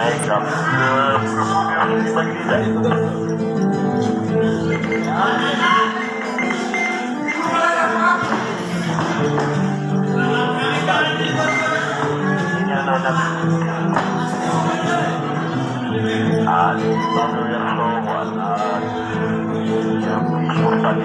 naikkan ke Baghdad. Ini anak-anak baru yang sowan yang sultan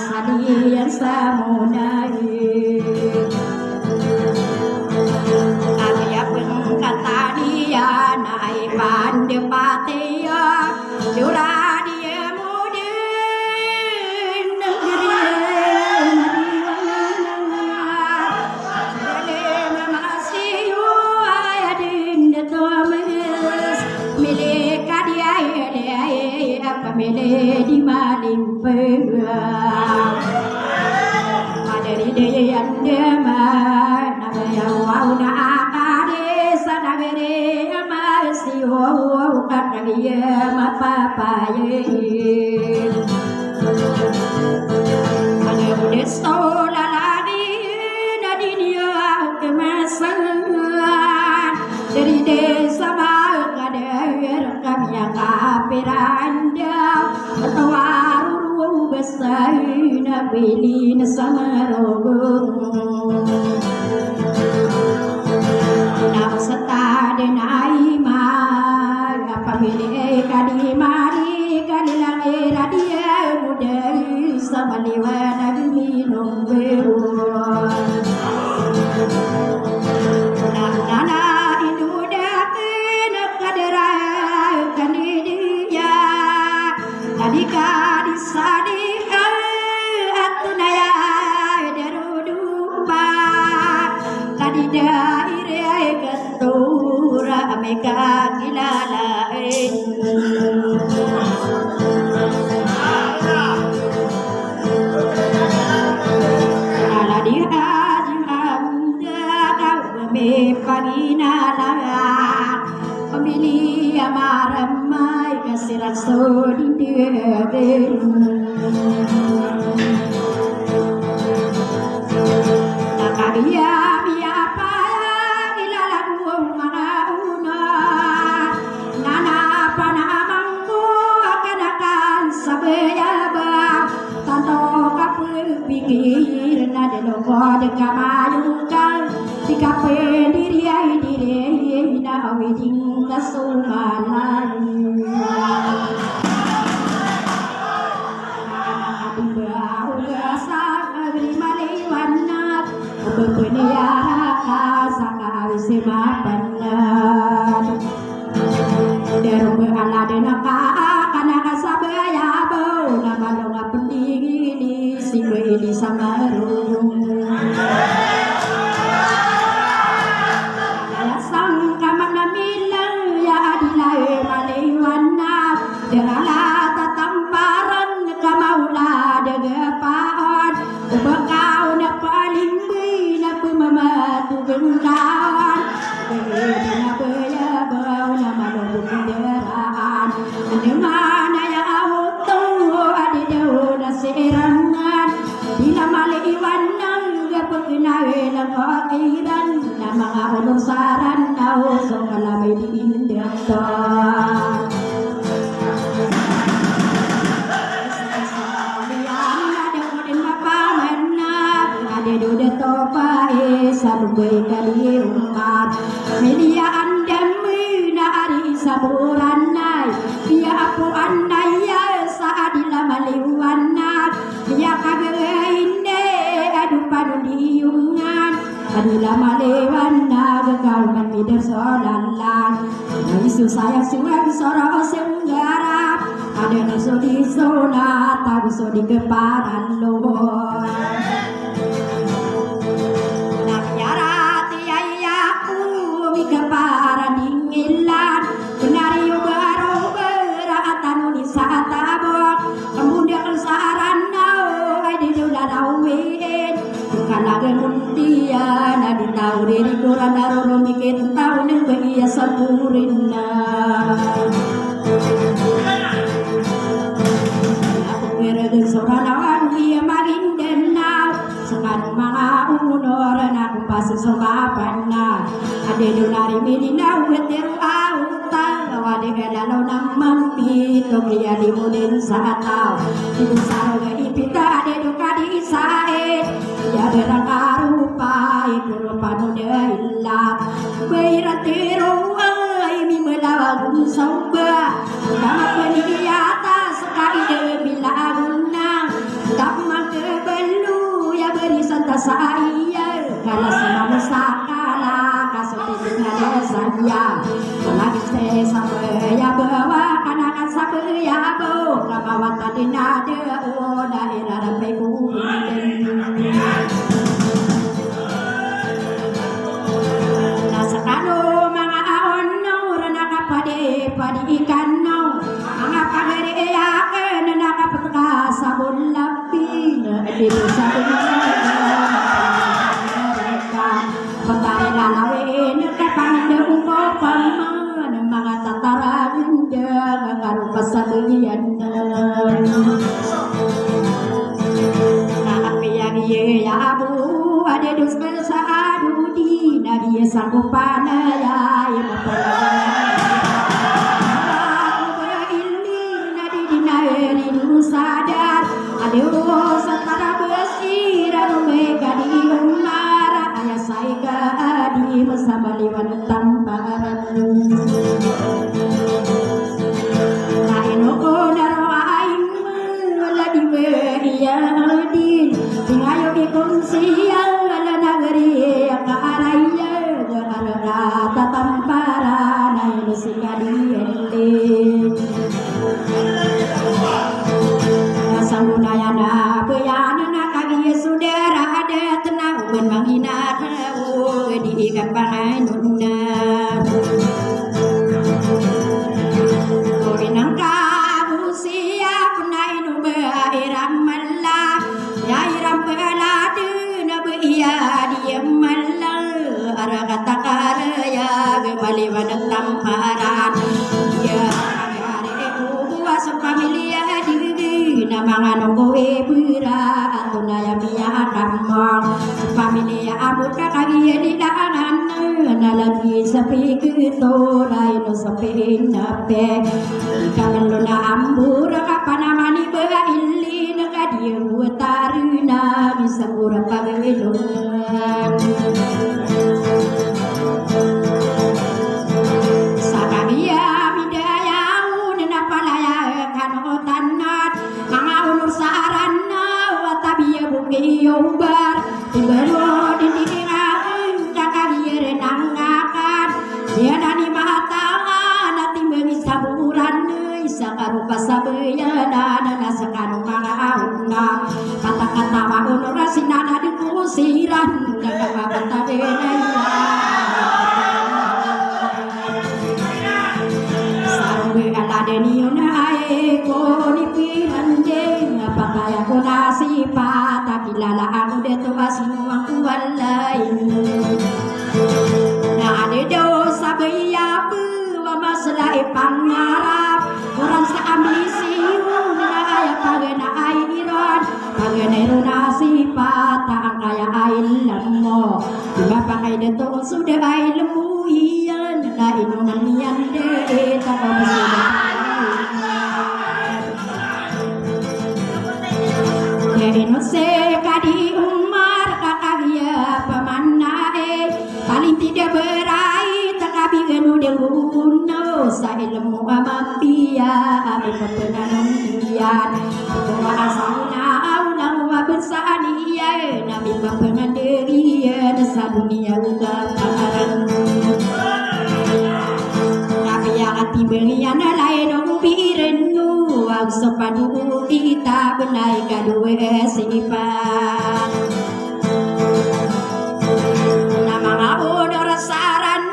salian samunai Agya pengkatania nai pande patia Juradia mudin negeri Madinah Masih ayadin Thomas milik dia apa milik di malimpah Madari dia mana yang wau na akade sanagere masih wau kakagia mapapaye Mana desto laladi nadinya kemasan dari desa kader kami yang kapiranda tawaru besar nabili nasamarogong Nama seta denai ma pamili kadimari kadilangi radia mudai samaliwa nagminum beru Nana Adika disadika atunaya darudupa kadida ire ketura meka kilalain ala dia jimanda kau me paginala pemilih amaramai kasirat sodin deden Nakabia biya paya ilalaku manauna Nana panamangku akan sabeyaba Tanto kapikir nadelo kode kamayungkal Dikape diri na awiding kasumanan Sayang suwe soro senggarap ada nuso di zona tabu so di keparan lo nak nyarat yayaku mi keparan dingilan benari baru beratan di saat tabok kemudian saran nau di dalam win bukan lagi muntian di tahu diri kurang daru mikir tahu neng bagi sapurin Soranawan dia maling denau sekarang mga unoran aku pasti sokapan na ade dunari mininaw weteru auta lawade kadalaw ng mampito kaya di mo din sa ataw dito sa roga ipita ade duka di isae ya berang arupa ikuro pano de ilat bayratero ay mi melawag sauba kama paniyata sekali de bilagun Tama ke saya kalau semua sakala kasih tinggal saya lagi saya sampai ya bawa kanakan sampai ya bawa lama tadi nade daerah sampai nasakano mga ono ranaka padi ikan no mga pagari akin nakapataka sa bulapi dito sa patay lalawin kapangdong ko paman mga tataragin dyan karupa sa bulian nakapiyang yabu ada dos sa adudi nadia sakupanaya sadar aduh setara besir mega di umara ayah saya di masa baliwan tamparan lain daro aing lagi beriadin tingayo ikunsial ala nagari yang araya rata tamparan ayo sikadiente Sangunayana peyana kagi saudara ada tenang menghina di ikan pangai nuna Korinang kabu siap naik nuba iram malah ya iram peladu nabu iya dia malah arah kata karya kembali pada tamparan ya pamilia diri nama nonggo ebura atau naya biya kamang pamilia abuka kagi di danan nalagi sapi kito lain sapi nape kamen lona ambura kapanamani bega illi nagadia buataruna bisa pura pagilun Yobar ibaro di diringan kakak renangakan dia dani mahatangan nanti mengisaburan sakarupa sabaya dana sakanu mga kata-kata maunura sinana di kusiran kakak denaya sarwe ala deniuna ko ni piranje apakaya ko nasipa kilala ako dito asino ang walay na adedo sa bayabu mamasala ipangarap orang sa amlisiyo na kaya pagana ay iron paganero na sipata ang kaya ay lamo diba pa kayo dito sudah ay lamuhiyan na inunan niyan de no se kadi umar kakaknya pemanae paling tidak berai takabi genu denguno sa ilmu amapia abi pepenanon dian bahwa asana aunang wabensania nabi pepenganderia sa dunia ugatan nabi yang hati berian lain ubirenu ang sepadu kita benai kadue sifat nama ngabodor saran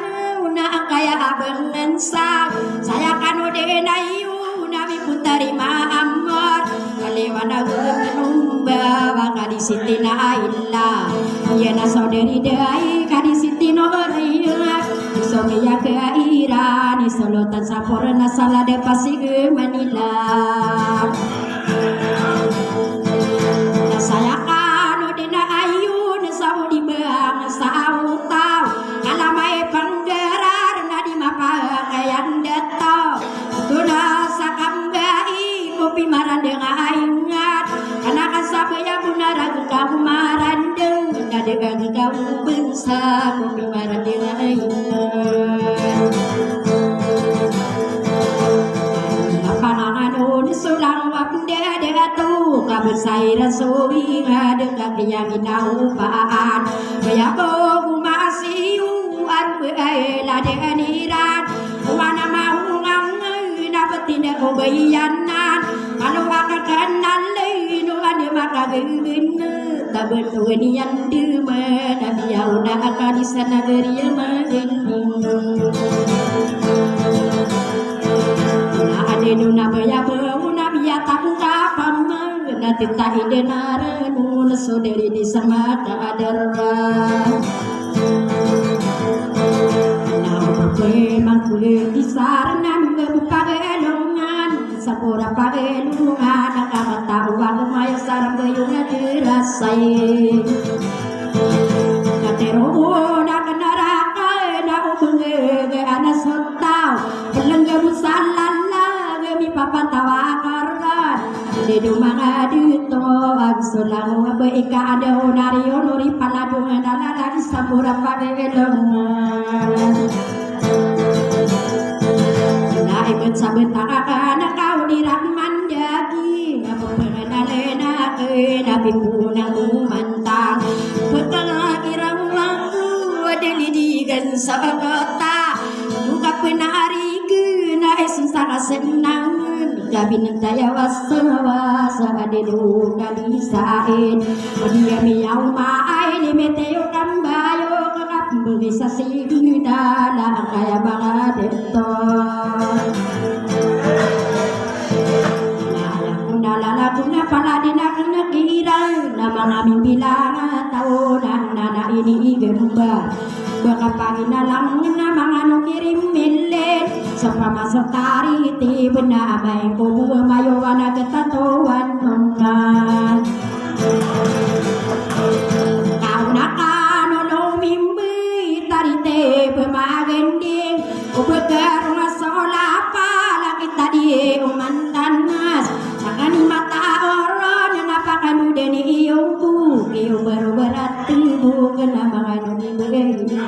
na kaya abengensa saya kanu denayu nabi putarima amor kalewana gumba kadi sitina illa yana saudari dai kadi sitino riya someya ke ira ni solotan saporna sala de pasig manila saya kanu dina ayun saudi bang sautau kalamai panggerar nadi mapakayan datau tuna sakambai kopi marande ngaingat kana kasabaya bunara kau marande nade kau bensa kopi marande ngaingat panangan sulang wapde de tu besai rasui ngadegak yang inaupaan bayago masih uan beela deniran mana mau ngang napetin obayanan kalau akan kenal lino ade maka geueun tabeun weunian deuma nabi yauna akan di sana geurieu mageung na ade duna baya beu nabi atangka pamana tita idena renun soderi di samada adarra memang kulit disarangan kebuka gelongan sapura pagelungan akamat tahuan lumaya sarang gayungnya dirasai kateruna kenaraka na ubenge anas hotau pelengga musalala gemi papan tawakarkan di dumanga dito agsulang beika ada unario nuri paladungan dalala sapura pagelongan ikut sabet anak kau dirahman jadi ngapa pengenalena ke nabi punang mantang petang kirang langgu deli digan sabata buka penari ke na esun saka senang gabi nentaya wasa ade do gabi sain dia miau mai ni meteo kambayo kakap bisa sigina la kaya banget itu kuna paladina kena kira nama kami bilang tahunan nana ini gembar baka pagina lang nama ngano kirim milen sapa masuk tari ti bena mai kubu mayo wana ketatuan nongan kau nakano no mimpi tari te pemagending ubekar masola pala kita di umantanas sakani mata orang yang apa kamu deni iuku iu baru berarti bukan nama kamu begini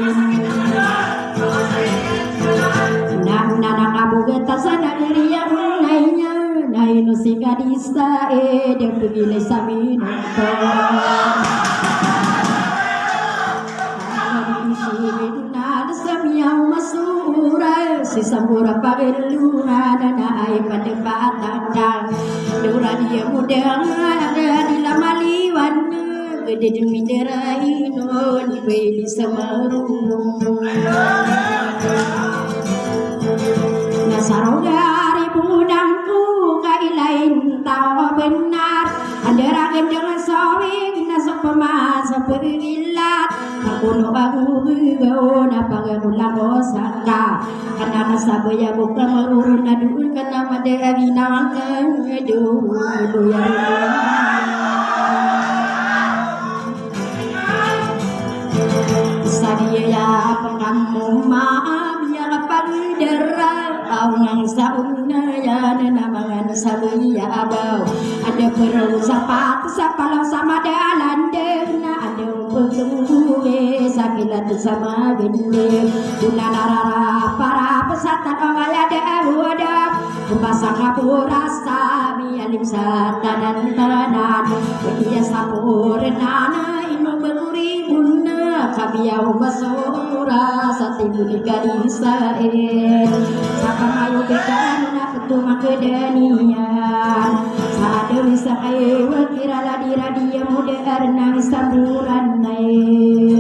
nana kamu getas sana diri yang lainnya nainu singga disa dan begini sami nonton nada samiau masura si sambura pagelungan dana ai pada batang dura dia mudang ada di lama liwan gede demi derai no di beli samarung nasarogari budangku kailain tahu benar ada ragen dengan sawing nasok pemasa perilat aku no aku gau napagamulang osaka karena nasabaya buka marurun adul karena madera ginawang edu ya sadia ya pengamu maaf ya pagdera aungang sauna ya namagan sabaya abau ada perlu sapat sapalang sama dalan dena ada betulue sakilat sama bende guna narara para pesatan awaya dewudap kupasang kapura sami alim satanan tanan bekia sapurnana inu beruri guna kabiau basura satibu digadisain sapa mayu bekan na petuma kedenian saade bisa kaya wakira la diradia muda nang samburan naik